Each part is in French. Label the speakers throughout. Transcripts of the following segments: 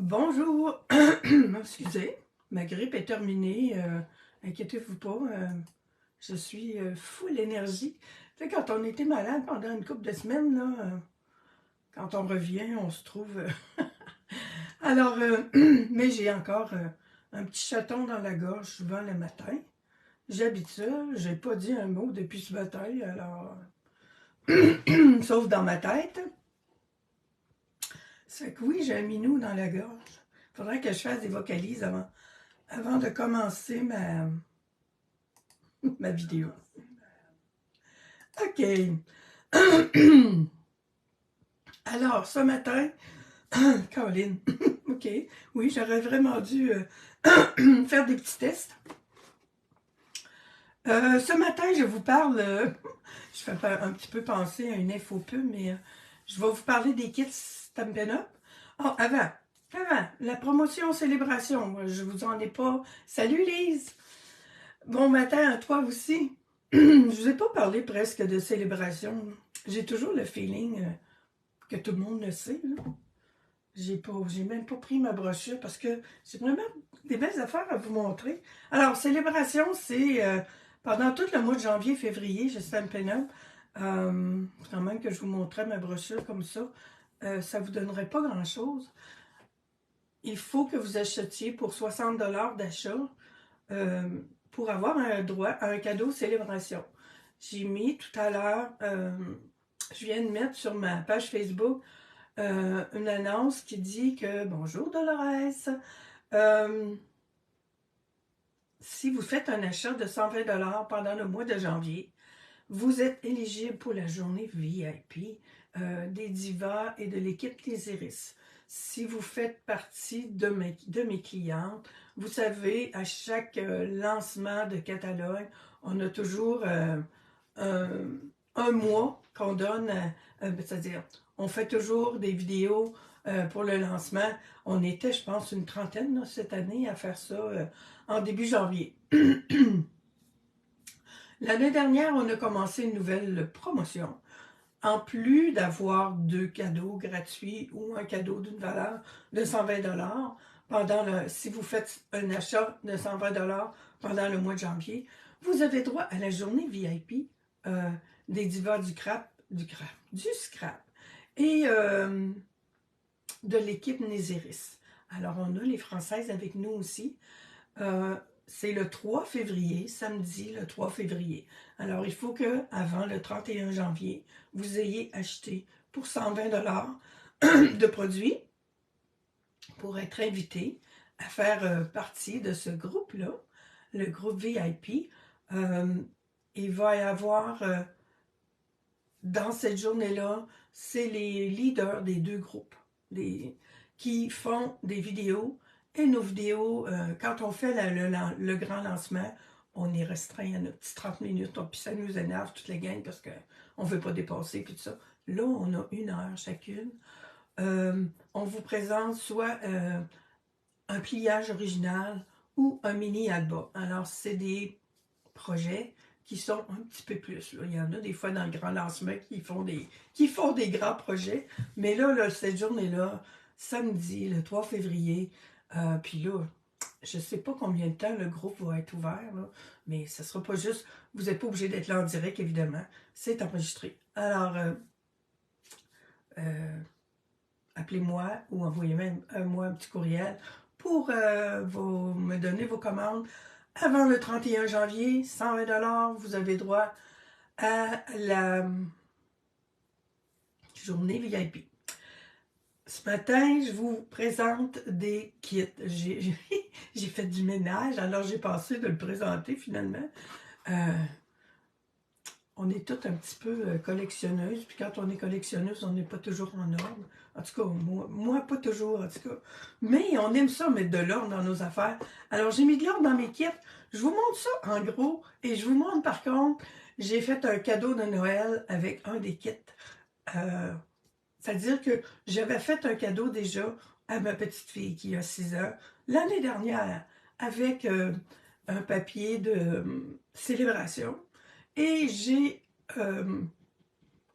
Speaker 1: Bonjour, excusez, ma grippe est terminée, inquiétez-vous pas, je suis full énergie. Tu sais, quand on était malade pendant une couple de semaines, là, quand on revient, on se trouve... Alors, mais j'ai encore un petit chaton dans la gorge souvent le matin. J'habite ça, j'ai pas dit un mot depuis ce matin, alors... sauf dans ma tête. C'est que oui, j'ai un minou dans la gorge. Faudrait que je fasse des vocalises avant de commencer ma vidéo. OK. Alors, ce matin, Caroline, OK, oui, j'aurais vraiment dû faire des petits tests. Ce matin, je vous parle, je fais un petit peu penser à une infopub, mais je vais vous parler des kits Stampin' Up. Oh, avant, la promotion célébration, je vous en ai pas. Salut Lise! Bon matin à toi aussi. Je vous ai pas parlé presque de célébration. J'ai toujours le feeling que tout le monde le sait. J'ai même pas pris ma brochure parce que j'ai vraiment des belles affaires à vous montrer. Alors, célébration, c'est pendant tout le mois de janvier, février, j'ai Stampin' Up. Quand même que je vous montrais ma brochure comme ça vous donnerait pas grand-chose. Il faut que vous achetiez pour 60 $ d'achat euh, pour avoir un droit à un cadeau célébration. J'ai mis tout à l'heure, je viens de mettre sur ma page Facebook une annonce qui dit que bonjour Dolores, euh, si vous faites un achat de 120 $ pendant le mois de janvier, vous êtes éligible pour la journée VIP des divas et de l'équipe des Iris. Si vous faites partie de mes clientes, vous savez, à chaque lancement de catalogue, on a toujours un, un mois qu'on donne, c'est-à-dire, on fait toujours des vidéos pour le lancement. On était, je pense, une trentaine là, cette année à faire ça en début janvier. L'année dernière, on a commencé une nouvelle promotion. En plus d'avoir 2 cadeaux gratuits ou un cadeau d'une valeur de 120 $ si vous faites un achat de 120 $ pendant le mois de janvier, vous avez droit à la journée VIP des divas du scrap et de l'équipe Nésiris. Alors, on a les Françaises avec nous aussi. Euh, c'est le 3 février, samedi le 3 février. Alors, il faut que avant le 31 janvier, vous ayez acheté pour 120 $ de produits pour être invité à faire partie de ce groupe-là, le groupe VIP. Il va y avoir, dans cette journée-là, c'est les leaders des deux groupes qui font des vidéos. Et nos vidéos, quand on fait le grand lancement, on est restreint à notre petit 30 minutes. Puis ça nous énerve toute la gang parce qu'on ne veut pas dépasser. Puis tout ça. Là, on a 1 heure chacune. On vous présente soit un pliage original ou un mini-album. Alors, c'est des projets qui sont un petit peu plus. Là. Il y en a des fois dans le grand lancement qui font des grands projets. Mais là cette journée-là, samedi, le 3 février, puis là, je ne sais pas combien de temps le groupe va être ouvert, là, mais ce ne sera pas juste, vous n'êtes pas obligé d'être là en direct, évidemment. C'est enregistré. Alors, appelez-moi ou envoyez-moi un petit courriel pour me donner vos commandes. Avant le 31 janvier, 120 $, vous avez droit à la journée VIP. Ce matin, je vous présente des kits. J'ai fait du ménage, alors j'ai pensé de le présenter finalement. On est toutes un petit peu collectionneuses, puis quand on est collectionneuse, on n'est pas toujours en ordre. En tout cas, moi pas toujours, en tout cas. Mais on aime ça, mettre de l'ordre dans nos affaires. Alors, j'ai mis de l'ordre dans mes kits. Je vous montre ça en gros, et je vous montre par contre, j'ai fait un cadeau de Noël avec un des kits. C'est-à-dire que j'avais fait un cadeau déjà à ma petite fille qui a 6 ans l'année dernière avec un papier de célébration. Et j'ai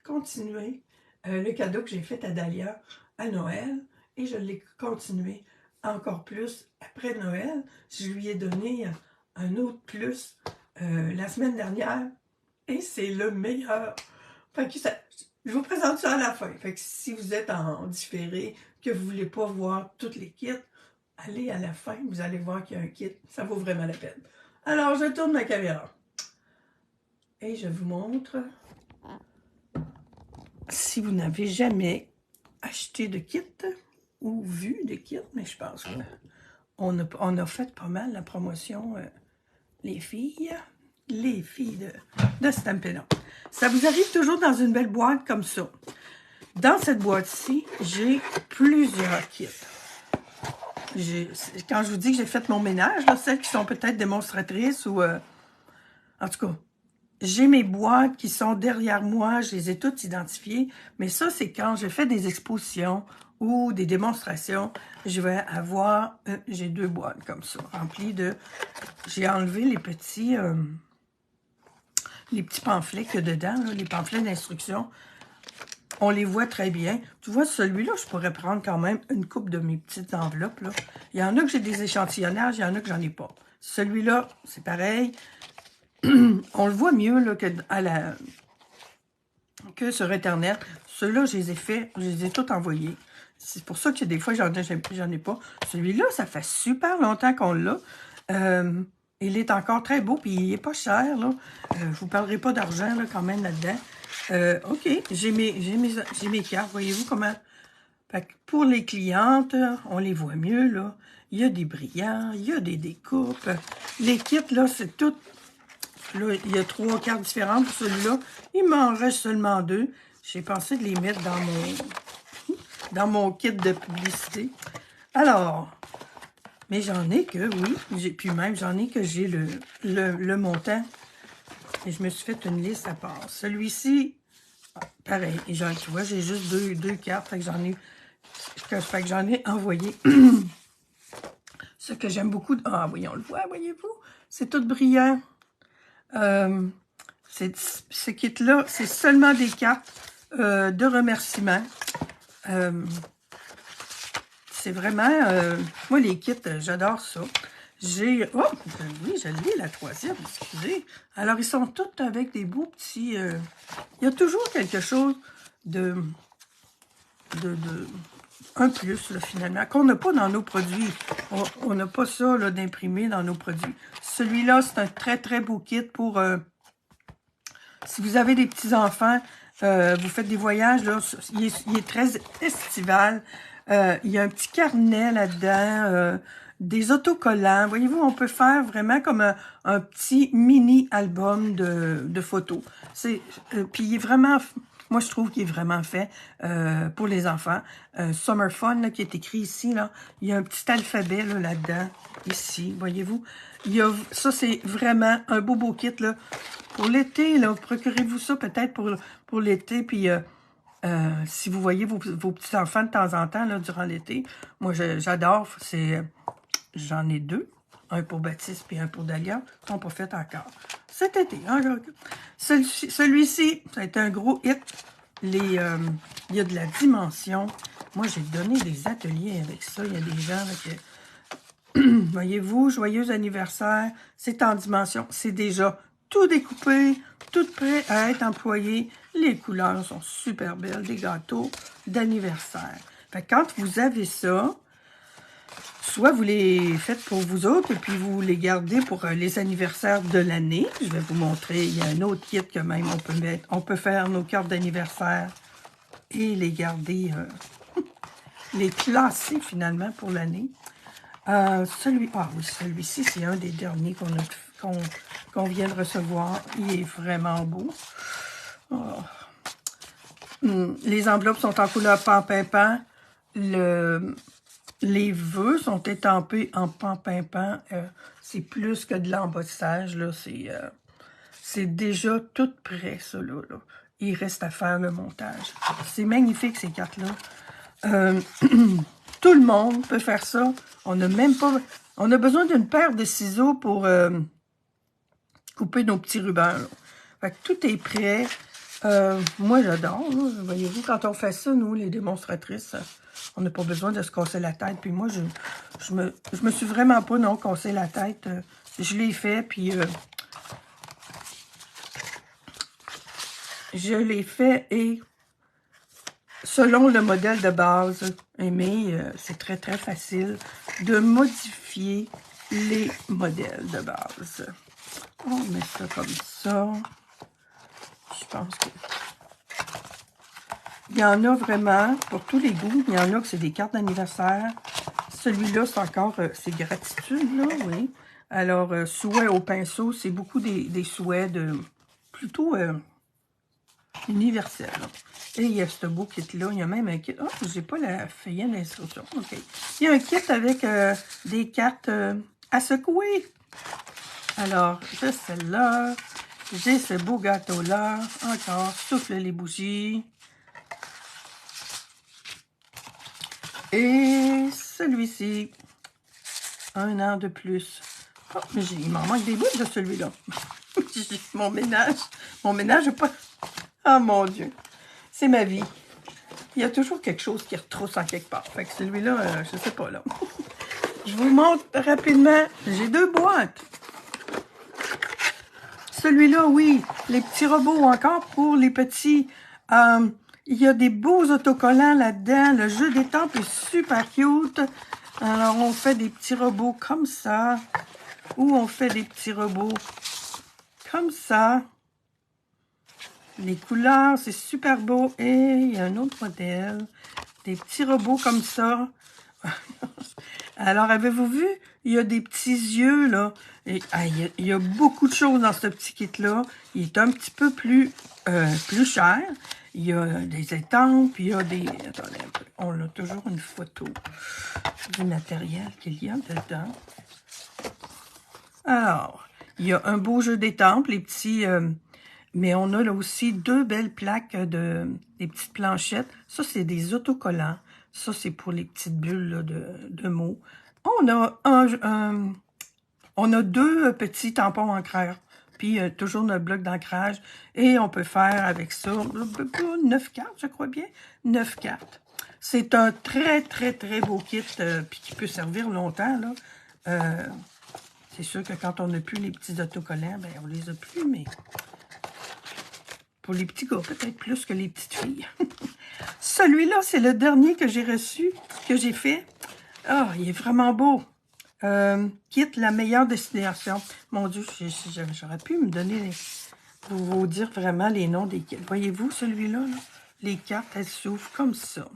Speaker 1: continué le cadeau que j'ai fait à Dahlia à Noël et je l'ai continué encore plus après Noël. Je lui ai donné un autre plus la semaine dernière et c'est le meilleur. Fait que je vous présente ça à la fin. Fait que si vous êtes en différé, que vous ne voulez pas voir toutes les kits, allez à la fin, vous allez voir qu'il y a un kit. Ça vaut vraiment la peine. Alors, je tourne la caméra. Et je vous montre. Si vous n'avez jamais acheté de kit ou vu de kit, mais je pense qu'on a fait pas mal la promotion, les filles de Stampin' Up. Ça vous arrive toujours dans une belle boîte comme ça. Dans cette boîte-ci, j'ai plusieurs kits. Quand je vous dis que j'ai fait mon ménage, là, celles qui sont peut-être démonstratrices ou... en tout cas, j'ai mes boîtes qui sont derrière moi, je les ai toutes identifiées, mais ça, c'est quand je fais des expositions ou des démonstrations, je vais avoir... j'ai 2 boîtes comme ça, remplies de... J'ai enlevé les petits pamphlets qu'il y a dedans, là, les pamphlets d'instruction. On les voit très bien. Tu vois, celui-là, je pourrais prendre quand même une coupe de mes petites enveloppes, là. Il y en a que j'ai des échantillonnages, il y en a que j'en ai pas. Celui-là, c'est pareil. On le voit mieux là, que sur Internet. Ceux-là, je les ai tous envoyés. C'est pour ça que des fois, j'en ai pas. Celui-là, ça fait super longtemps qu'on l'a. Il est encore très beau, puis il est pas cher, là. Je vous parlerai pas d'argent, là, quand même, là-dedans. OK, j'ai mes cartes. Voyez-vous comment... Fait que pour les clientes, on les voit mieux, là. Il y a des brillants, il y a des découpes. Les kits, là, c'est tout... Là, il y a 3 cartes différentes pour celui-là. Il m'en reste seulement 2. J'ai pensé de les mettre dans mon kit de publicité. Alors, mais j'en ai que, oui, puis même j'en ai que j'ai le montant. Et je me suis fait une liste à part. Celui-ci, pareil. Et tu vois, j'ai juste deux cartes. Fait que j'en ai envoyé. Ce que j'aime beaucoup. Ah oui, on le voit, voyez-vous? C'est tout brillant. Ce kit-là, c'est seulement des cartes de remerciement. C'est vraiment... moi, les kits, j'adore ça. J'ai... Oh, oui, je l'ai, la 3e, excusez. Alors, ils sont tous avec des beaux petits... il y a toujours quelque chose de un plus, là, finalement, qu'on n'a pas dans nos produits. On n'a pas ça d'imprimé dans nos produits. Celui-là, c'est un très, très beau kit pour... si vous avez des petits-enfants, vous faites des voyages, là, il est très estival. Il y a un petit carnet là-dedans, des autocollants. Voyez-vous, on peut faire vraiment comme un petit mini-album de photos. Puis il est vraiment... Moi, je trouve qu'il est vraiment fait pour les enfants. Summer Fun, là, qui est écrit ici, là, il y a un petit alphabet là-dedans, ici, voyez-vous. Ça, c'est vraiment un beau kit, là. Pour l'été, là, procurez-vous ça peut-être pour l'été, puis si vous voyez vos petits-enfants de temps en temps, là, durant l'été, moi, j'adore, j'en ai 2, un pour Baptiste puis un pour Dahlia, ils sont pas faits encore. Cet été, hein, celui-ci, ça a été un gros hit. Il y a de la dimension. Moi, j'ai donné des ateliers avec ça. Il y a des gens là, qui... Voyez-vous, joyeux anniversaire, c'est en dimension. C'est déjà tout découpé, tout prêt à être employé. Les couleurs sont super belles, des gâteaux d'anniversaire. Fait que quand vous avez ça, soit vous les faites pour vous autres et puis vous les gardez pour les anniversaires de l'année. Je vais vous montrer, il y a un autre kit que même on peut faire nos cartes d'anniversaire et les garder, les classer finalement pour l'année. Celui-ci, c'est un des derniers qu'on vient de recevoir. Il est vraiment beau. Oh. Les enveloppes sont en couleur pan-pimpant. Les vœux sont étampés en pan-pimpant. C'est plus que de l'embossage, là. C'est déjà tout prêt, ça, là. Il reste à faire le montage. C'est magnifique, ces cartes-là. Tout le monde peut faire ça. On a besoin d'une paire de ciseaux pour couper nos petits rubans, là. Fait que tout est prêt. Moi, j'adore. Voyez-vous, quand on fait ça, nous, les démonstratrices, On n'a pas besoin de se casser la tête. Puis moi, je me suis vraiment pas, non, cassé la tête. Je l'ai fait, puis je l'ai fait et selon le modèle de base, mais c'est très, très facile de modifier les modèles de base. On met ça comme ça. Je pense que... Il y en a vraiment, pour tous les goûts, il y en a que c'est des cartes d'anniversaire. Celui-là, c'est encore, c'est gratitude, là, oui. Alors, souhait au pinceau, c'est beaucoup des souhaits de, plutôt universels. Et il y a ce beau kit-là, il y a même un kit, oh, j'ai pas la feuillette d'instruction, ok. Il y a un kit avec des cartes à secouer. Alors, j'ai celle-là, j'ai ce beau gâteau-là, encore, souffle les bougies. Et celui-ci, 1 an de plus. Oh, mais il m'en manque des bouts de celui-là. mon ménage est pas... Oh mon Dieu, c'est ma vie. Il y a toujours quelque chose qui retrousse en quelque part. Fait que celui-là, je sais pas là. Je vous montre rapidement. J'ai 2 boîtes. Celui-là, oui, les petits robots encore pour les petits... il y a des beaux autocollants là-dedans. Le jeu d'étampes est super cute. Alors, on fait des petits robots comme ça. Ou on fait des petits robots comme ça. Les couleurs, c'est super beau. Et il y a un autre modèle. Des petits robots comme ça. Alors, avez-vous vu? Il y a des petits yeux, là. Et, il y a beaucoup de choses dans ce petit kit-là. Il est un petit peu plus cher. Il y a des étampes, il y a des... Attendez un peu. On a toujours une photo du matériel qu'il y a dedans. Alors, il y a un beau jeu d'étampes, les petits... mais on a là aussi 2 belles plaques des petites planchettes. Ça, c'est des autocollants. Ça, c'est pour les petites bulles là, de mots. On a 2 petits tampons ancraires. Puis, toujours notre bloc d'ancrage. Et on peut faire avec ça 9 cartes, je crois bien. 9 cartes. C'est un très, très, très beau kit. Puis qui peut servir longtemps, là. C'est sûr que quand on n'a plus les petits autocollants, ben on les a plus, mais... Pour les petits gars, peut-être plus que les petites filles. Celui-là, c'est le dernier que j'ai reçu, que j'ai fait. Ah, il est vraiment beau. Quitte la meilleure destination. Mon Dieu, j'aurais pu me donner, vous dire vraiment les noms des kits. Voyez-vous celui-là? Là? Les cartes, elles s'ouvrent comme ça.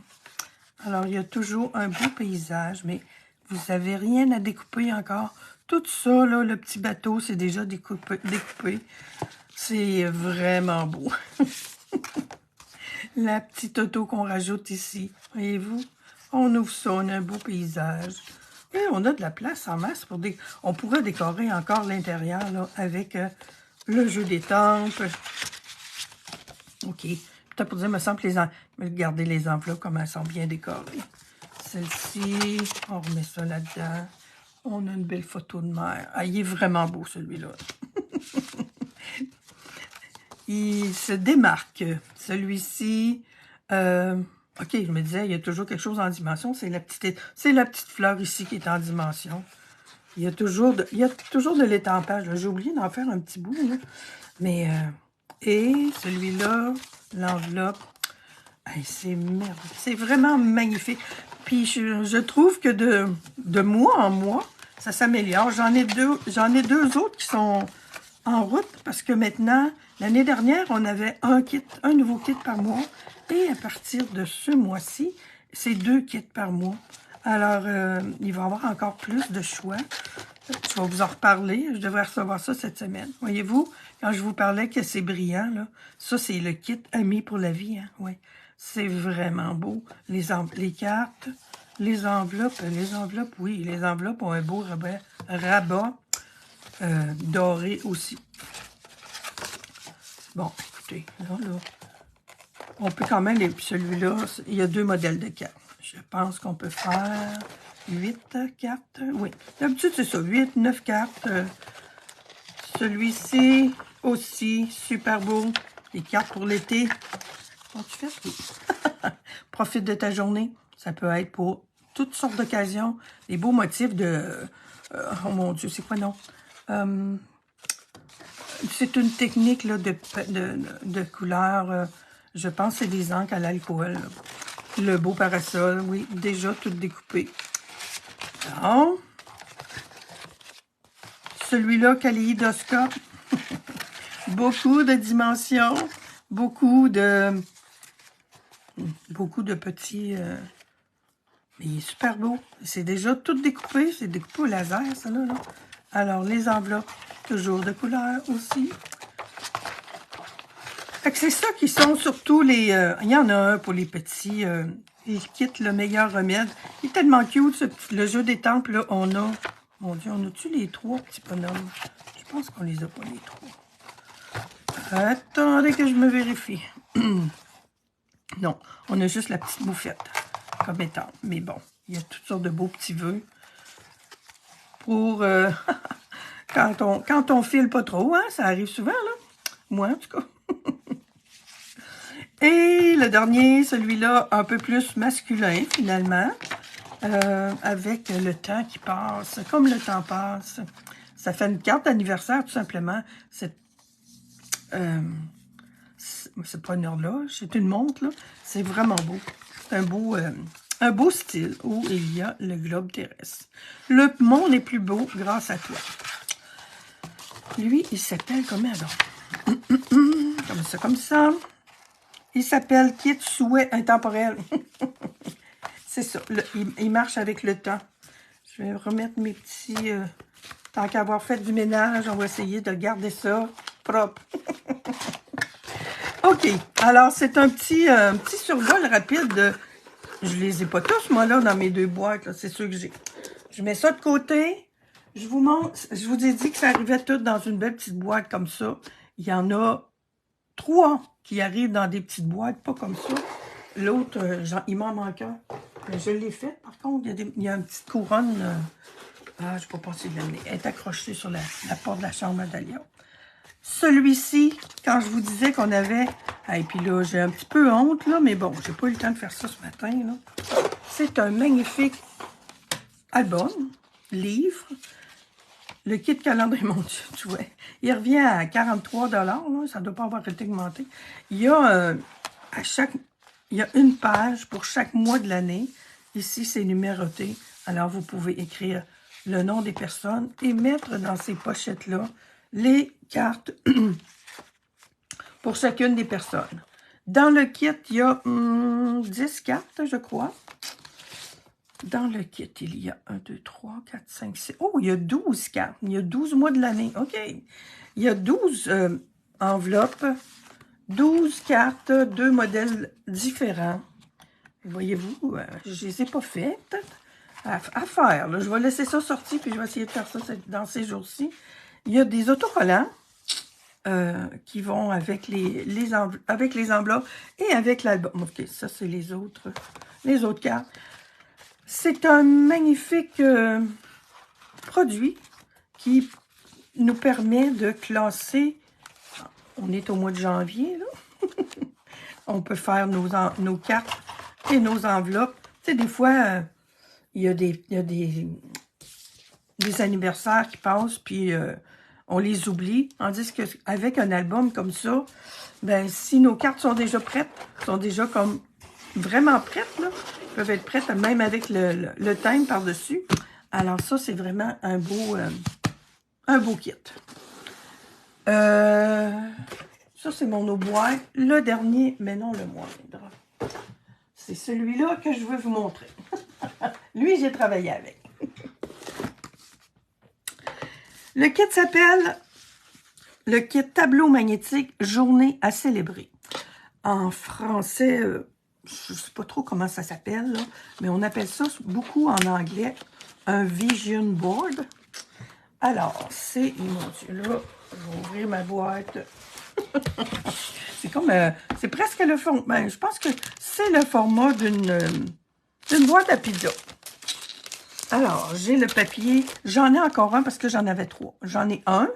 Speaker 1: Alors, il y a toujours un beau paysage, mais vous n'avez rien à découper encore. Tout ça, là, le petit bateau, c'est déjà découpé. C'est vraiment beau. La petite auto qu'on rajoute ici. Voyez-vous? On ouvre ça, on a un beau paysage. Et on a de la place en masse pour des... On pourrait décorer encore l'intérieur là avec le jeu d'étampes. OK. Peut-être pour dire, me semble que regardez les enveloppes, comment elles sont bien décorées. Celle-ci, on remet ça là-dedans. On a une belle photo de mer. Ah, il est vraiment beau, celui-là. Il se démarque. Celui-ci, OK, je me disais, il y a toujours quelque chose en dimension. C'est la petite fleur ici qui est en dimension. Il y a toujours de l'étampage. J'ai oublié d'en faire un petit bout, là. Mais, et celui-là, l'enveloppe, hey, c'est merveilleux. C'est vraiment magnifique. Puis, je trouve que de mois en mois, ça s'améliore. J'en ai deux autres qui sont en route parce que maintenant, l'année dernière, on avait un nouveau kit par mois. Et à partir de ce mois-ci, c'est 2 kits par mois. Alors, il va y avoir encore plus de choix. Je vais vous en reparler. Je devrais recevoir ça cette semaine. Voyez-vous, quand je vous parlais que c'est brillant, là, ça, c'est le kit Amis pour la vie. Hein? Ouais. C'est vraiment beau. Les cartes, les enveloppes, oui, les enveloppes ont un beau rabat doré aussi. Bon, écoutez, là, on peut quand même, celui-là, il y a 2 modèles de cartes. Je pense qu'on peut faire 8 cartes. Oui, d'habitude, c'est ça, 8, 9 cartes. Celui-ci aussi, super beau. Les cartes pour l'été. Oh, tu fais? Profite de ta journée. Ça peut être pour toutes sortes d'occasions. Des beaux motifs de... oh mon Dieu, c'est quoi non? C'est une technique là, de couleur. Je pense que c'est des encres à l'alcool. Le beau parasol, oui, déjà tout découpé. Alors, celui-là, kaléidoscope. Beaucoup de dimensions. Beaucoup de petits... mais il est super beau. C'est déjà tout découpé. C'est découpé au laser, ça là. Alors, les enveloppes, toujours de couleur aussi. Fait que c'est ça qui sont surtout les... il y en a un pour les petits. Ils quittent le meilleur remède. Il est tellement cute, le jeu des temples. Là, on a... Mon Dieu, on a-tu les 3 petits bonhommes? Je pense qu'on les a pas, les 3. Attendez que je me vérifie. Non, on a juste la petite bouffette comme étant. Mais bon, il y a toutes sortes de beaux petits vœux pour quand on file pas trop, hein, ça arrive souvent, là. Moi, en tout cas. Et le dernier, celui-là, un peu plus masculin, finalement, avec le temps qui passe. Comme le temps passe, ça fait une carte d'anniversaire, tout simplement. C'est pas une horloge, c'est une montre, là. C'est vraiment beau. C'est un beau style où il y a le globe terrestre. Le monde est plus beau grâce à toi. Lui, il s'appelle comment donc? Comme ça. Il s'appelle Kit Souhait Intemporel. C'est ça. Il marche avec le temps. Je vais remettre mes petits... tant qu'avoir fait du ménage, on va essayer de garder ça propre. OK. Alors, c'est un petit survol rapide de... Je les ai pas tous, moi, là, dans mes 2 boîtes. C'est sûr que j'ai... Je mets ça de côté. Je vous montre. Je vous ai dit que ça arrivait tout dans une belle petite boîte comme ça. Il y en a 3 qui arrivent dans des petites boîtes, pas comme ça. L'autre, il m'en manque un. Je l'ai fait, par contre. Il y a une petite couronne. Je ne vais pas passer de l'amener. Elle est accrochée sur la porte de la chambre à Dahlia. Celui-ci, quand je vous disais qu'on avait... Et puis là, j'ai un petit peu honte, là, mais bon, j'ai pas eu le temps de faire ça ce matin, là. C'est un magnifique album, livre. Le kit calendrier, mon Dieu, tu vois. Il revient à 43 $, là, ça ne doit pas avoir été augmenté. Il y a il y a une page pour chaque mois de l'année. Ici, c'est numéroté. Alors, vous pouvez écrire le nom des personnes et mettre dans ces pochettes-là les cartes pour chacune des personnes. Dans le kit, il y a 10 cartes, je crois. Dans le kit, il y a 1, 2, 3, 4, 5, 6... Oh, il y a 12 cartes. Il y a 12 mois de l'année. OK. Il y a 12 enveloppes, 12 cartes, 2 modèles différents. Voyez-vous, je ne les ai pas faites. À faire, là. Je vais laisser ça sortir, puis je vais essayer de faire ça dans ces jours-ci. Il y a des autocollants qui vont avec les enveloppes et avec l'album. OK, ça, c'est les autres cartes. C'est un magnifique produit qui nous permet de classer. On est au mois de janvier, là. On peut faire nos cartes et nos enveloppes. Tu sais, des fois, il y a des anniversaires qui passent, puis on les oublie. Tandis qu'avec un album comme ça, ben si nos cartes sont déjà prêtes, sont déjà comme vraiment prêtes, là, peuvent être prêtes même avec le thème par-dessus. Alors ça, c'est vraiment un beau kit. Ça, c'est mon eau-boîte. Le dernier, mais non le moindre. C'est celui-là que je veux vous montrer. Lui, j'ai travaillé avec. Le kit s'appelle le kit tableau magnétique Journée à célébrer. En français, je ne sais pas trop comment ça s'appelle, mais on appelle ça beaucoup en anglais un vision board. Alors, c'est, mon Dieu, là, je vais ouvrir ma boîte. C'est comme, c'est presque le format, ben, je pense que c'est le format d'une boîte à pizza. Alors, j'ai le papier, j'en ai encore un parce que j'en avais 3. J'en ai un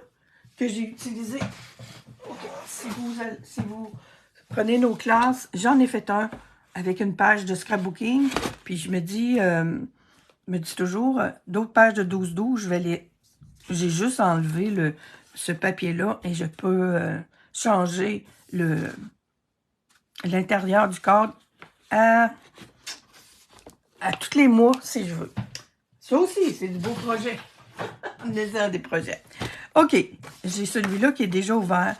Speaker 1: que j'ai utilisé, si vous prenez nos classes, j'en ai fait un avec une page de scrapbooking, puis je me dis toujours, d'autres pages de 12-12, j'ai juste enlevé ce papier-là et je peux changer l'intérieur du cadre à tous les mois si je veux. Ça aussi, c'est du beau projet. On est dans des projets. OK, j'ai celui-là qui est déjà ouvert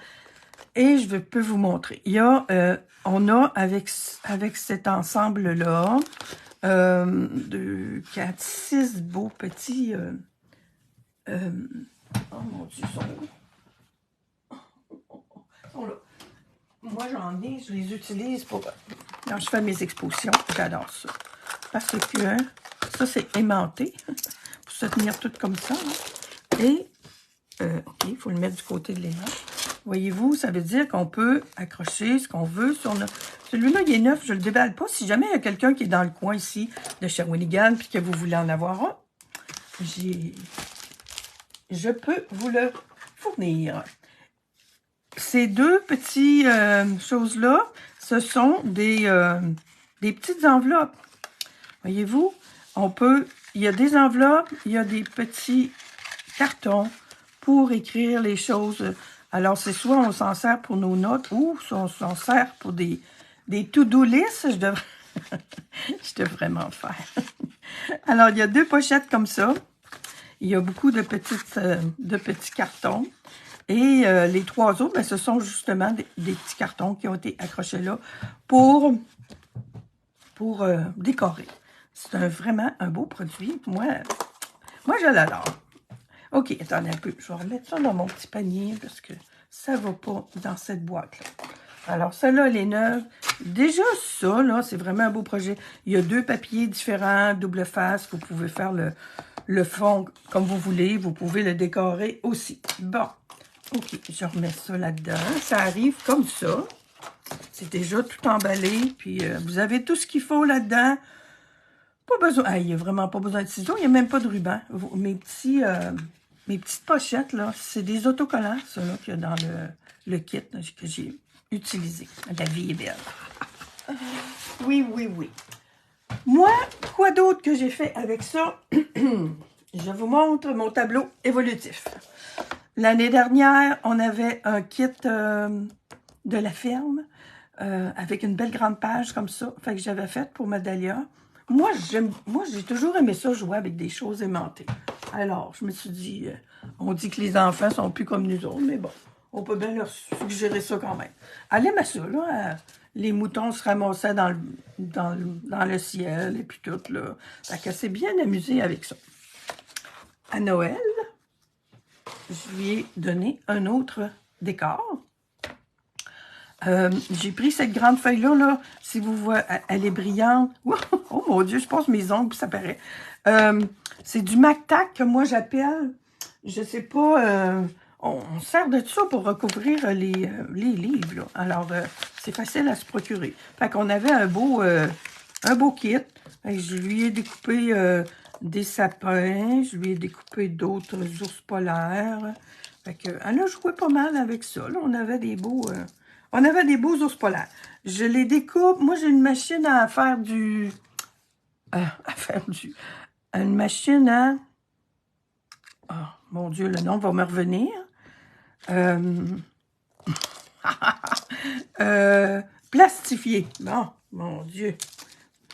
Speaker 1: et je peux vous montrer. Il y a, on a avec cet ensemble-là, 2, 4, 6 beaux petits... oh mon Dieu, ils sont où? Ils sont là. Moi, j'en ai, je les utilise pour... Quand je fais mes expositions, j'adore ça. Parce que ça, c'est aimanté pour se tenir tout comme ça. Hein. Et, OK, il faut le mettre du côté de l'aimant. Voyez-vous, ça veut dire qu'on peut accrocher ce qu'on veut sur notre... Celui-là, il est neuf, je ne le déballe pas. Si jamais il y a quelqu'un qui est dans le coin ici de Shawinigan puis que vous voulez en avoir un, je peux vous le fournir. Ces deux petits choses-là, ce sont des petites enveloppes. Voyez-vous, il y a des enveloppes, il y a des petits cartons pour écrire les choses. Alors, c'est soit on s'en sert pour nos notes ou on s'en sert pour des to-do list. Je devrais m'en faire. Alors, il y a deux pochettes comme ça. Il y a beaucoup de petits cartons. Et les trois autres, ben, ce sont justement des petits cartons qui ont été accrochés là pour décorer. C'est vraiment un beau produit. Moi je l'adore. OK, attendez un peu. Je vais remettre ça dans mon petit panier parce que ça ne va pas dans cette boîte-là. Alors, celle-là, elle est neuve. Déjà, ça, là, c'est vraiment un beau projet. Il y a deux papiers différents, double face. Vous pouvez faire le fond comme vous voulez. Vous pouvez le décorer aussi. Bon. OK, je remets ça là-dedans. Ça arrive comme ça. C'est déjà tout emballé. Puis, vous avez tout ce qu'il faut là-dedans. Pas besoin... Ah, il n'y a vraiment pas besoin de ciseaux. Il n'y a même pas de ruban. Mes petites pochettes, là, c'est des autocollants, ça, là, qu'il y a dans le kit là, que j'ai utilisé. La vie est belle. Oui, oui, oui. Moi, quoi d'autre que j'ai fait avec ça? Je vous montre mon tableau évolutif. L'année dernière, on avait un kit de la ferme avec une belle grande page comme ça, fait que j'avais fait pour ma Dahlia. Moi, j'ai toujours aimé ça, jouer avec des choses aimantées. Alors, je me suis dit, on dit que les enfants sont plus comme nous autres, mais bon, on peut bien leur suggérer ça quand même. Elle aimait ça, là. Les moutons se ramassaient dans le ciel et puis tout, là. Fait qu'elle s'est bien amusée avec ça. À Noël, je lui ai donné un autre décor. J'ai pris cette grande feuille-là, là, si vous voyez, elle est brillante. Oh mon Dieu, je pense mes ongles, ça paraît. C'est du Mac-Tac que moi j'appelle, je sais pas, on sert de ça pour recouvrir les livres. Là. Alors, c'est facile à se procurer. Fait qu'on avait un beau kit. Je lui ai découpé des sapins, je lui ai découpé d'autres ours polaires. Fait que, elle a joué pas mal avec ça. Là. On avait des beaux ours polaires. Je les découpe. Moi, j'ai une machine à faire une machine à... Oh, mon Dieu, le nom va me revenir. Plastifié. Bon, mon Dieu.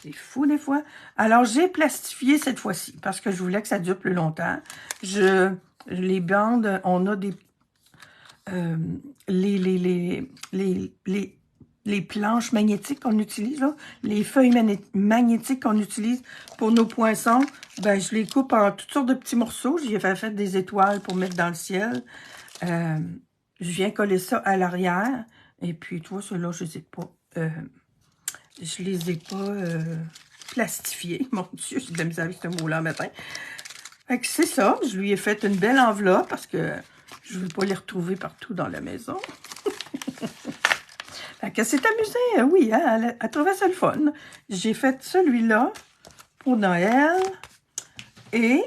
Speaker 1: C'est fou des fois. Alors, j'ai plastifié cette fois-ci parce que je voulais que ça dure plus longtemps. Les bandes, on a des... les planches magnétiques qu'on utilise, là, les feuilles magnétiques qu'on utilise pour nos poinçons, ben, je les coupe en toutes sortes de petits morceaux. J'ai fait des étoiles pour mettre dans le ciel. Je viens coller ça à l'arrière. Et puis, tu vois, ceux-là, je les ai pas plastifiés. Mon Dieu, j'ai de la misère avec ce mot-là matin. Fait que c'est ça. Je lui ai fait une belle enveloppe parce que je ne veux pas les retrouver partout dans la maison. Fait qu'elle s'est amusée, oui, hein, elle trouvait ça le fun. J'ai fait celui-là pour Noël et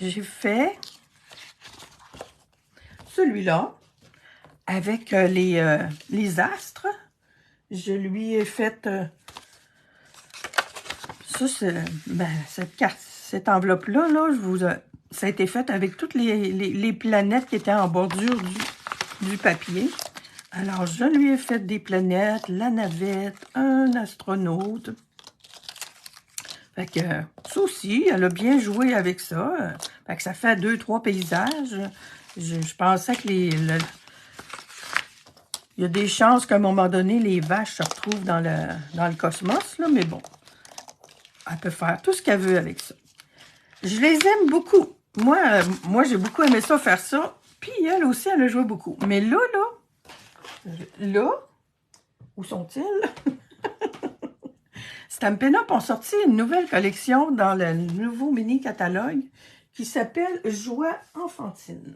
Speaker 1: j'ai fait celui-là avec les astres. Je lui ai fait Ça, cette enveloppe-là, là, ça a été fait avec toutes les planètes qui étaient en bordure du papier. Alors, je lui ai fait des planètes, la navette, un astronaute. Fait que ça aussi, elle a bien joué avec ça. Fait que ça fait 2-3 paysages. Je pensais que il y a des chances qu'à un moment donné, les vaches se retrouvent dans le cosmos, là, mais bon. Elle peut faire tout ce qu'elle veut avec ça. Je les aime beaucoup. Moi j'ai beaucoup aimé ça, faire ça. Puis elle aussi, elle a joué beaucoup. Mais là, où sont-ils? Stampin' Up ont sorti une nouvelle collection dans le nouveau mini-catalogue qui s'appelle Joie enfantine.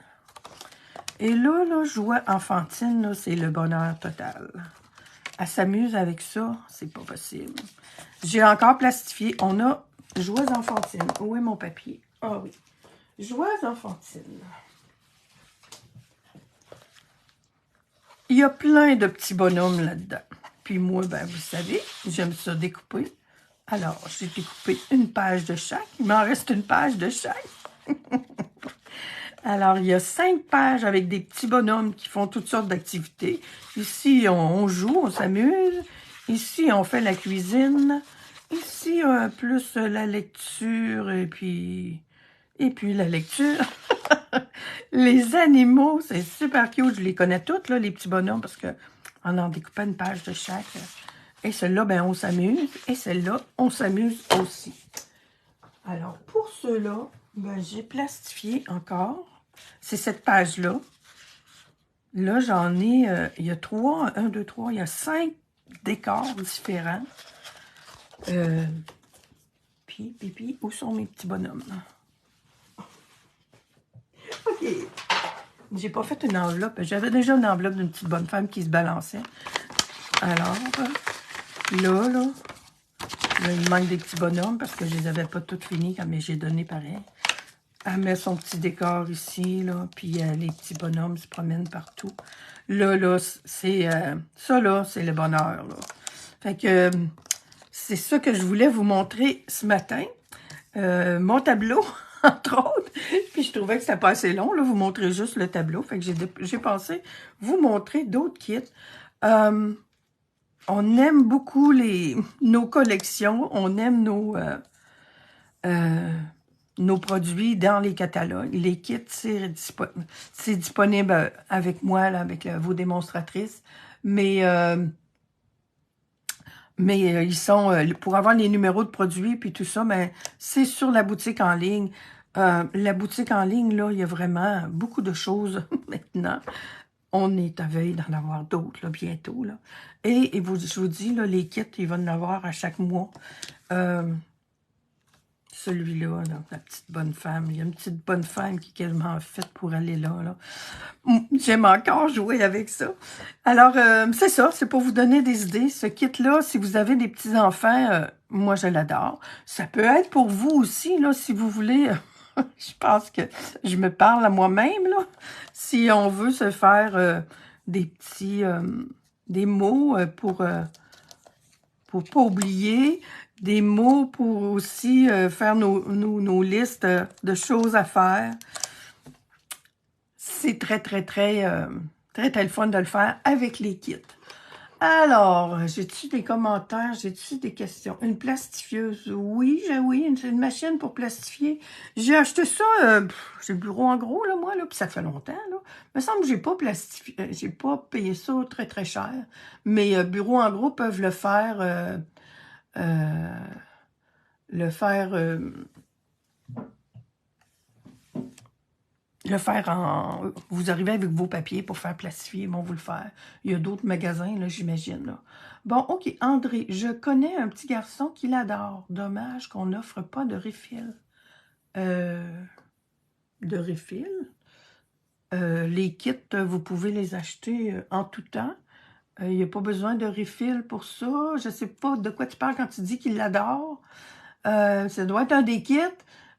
Speaker 1: Et là, Joie enfantine, c'est le bonheur total. Elle s'amuse avec ça, c'est pas possible. J'ai encore plastifié. On a Joie enfantine. Où est mon papier? Ah oui. Joie enfantine. Il y a plein de petits bonhommes là-dedans. Puis moi, ben vous savez, j'aime ça découper. Alors, j'ai découpé une page de chaque. Il m'en reste une page de chaque. Alors, il y a 5 pages avec des petits bonhommes qui font toutes sortes d'activités. Ici, on joue, on s'amuse. Ici, on fait la cuisine. Ici, plus la lecture et puis la lecture. Les animaux, c'est super cute. Je les connais toutes, là, les petits bonhommes, parce que on en découpait une page de chaque. Et celle-là, ben, on s'amuse. Et celle-là, on s'amuse aussi. Alors, pour ceux-là, ben, j'ai plastifié encore. C'est cette page-là. Là, j'en ai, il y a 3, 1, 2, 3, il y a 5 décors différents. Puis, où sont mes petits bonhommes? OK. J'ai pas fait une enveloppe. J'avais déjà une enveloppe d'une petite bonne femme qui se balançait. Alors, là, il manque des petits bonhommes parce que je les avais pas toutes finis, mais j'ai donné pareil. Elle met son petit décor ici, là, puis les petits bonhommes se promènent partout. Là, c'est ça, là, c'est le bonheur, là. Fait que c'est ça que je voulais vous montrer ce matin. Mon tableau, entre autres. Puis je trouvais que c'était pas assez long, là, vous montrer juste le tableau. Fait que j'ai pensé vous montrer d'autres kits. On aime beaucoup nos collections. On aime nos produits dans les catalogues. Les kits, c'est disponible avec moi, là, avec vos démonstratrices. Mais ils sont, pour avoir les numéros de produits puis tout ça, mais c'est sur la boutique en ligne. La boutique en ligne, là, il y a vraiment beaucoup de choses maintenant. On est à veille d'en avoir d'autres, là, bientôt, là. Et je vous dis, là, les kits, il va en avoir à chaque mois. Celui-là, la petite bonne femme. Il y a une petite bonne femme qui est quasiment faite pour aller là. J'aime encore jouer avec ça. Alors, c'est ça, c'est pour vous donner des idées. Ce kit-là, si vous avez des petits-enfants, moi, je l'adore. Ça peut être pour vous aussi, là, si vous voulez. Je pense que je me parle à moi-même, là. Si on veut se faire des petits... des mots pour pas oublier, des mots pour aussi faire nos listes de choses à faire. C'est très, très, très, très, très le fun de le faire avec les kits. Alors, j'ai-tu des commentaires? J'ai-tu des questions? Une plastifieuse? Oui, c'est une machine pour plastifier. J'ai acheté ça, j'ai le bureau en gros, là, moi, là, puis ça fait longtemps, là. Il me semble que j'ai pas plastifié, j'ai pas payé ça très, très cher. Mais bureau en gros peuvent le faire, vous arrivez avec vos papiers pour faire plastifier, ils vont vous le faire. Il y a d'autres magasins, là, j'imagine, là. Bon, OK, André, je connais un petit garçon qui l'adore. Dommage qu'on n'offre pas de refill. De refill? Les kits, vous pouvez les acheter en tout temps. Il n'y a pas besoin de refill pour ça. Je ne sais pas de quoi tu parles quand tu dis qu'il l'adore. Ça doit être un des kits.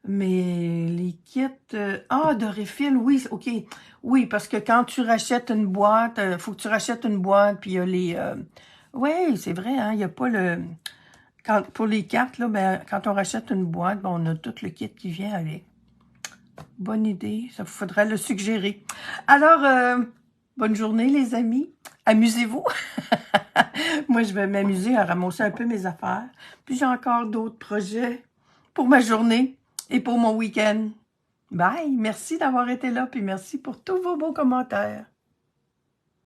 Speaker 1: Mais les kits... de refill, oui, OK. Oui, parce que quand tu rachètes une boîte, il faut que tu rachètes une boîte, puis il y a les... oui, c'est vrai, hein, il n'y a pas pour les cartes, là, ben, quand on rachète une boîte, ben, on a tout le kit qui vient avec. Bonne idée, ça vous faudrait le suggérer. Alors, bonne journée les amis, amusez-vous. Moi, je vais m'amuser à ramasser un peu mes affaires. Puis j'ai encore d'autres projets pour ma journée et pour mon week-end. Bye, merci d'avoir été là, puis merci pour tous vos beaux commentaires.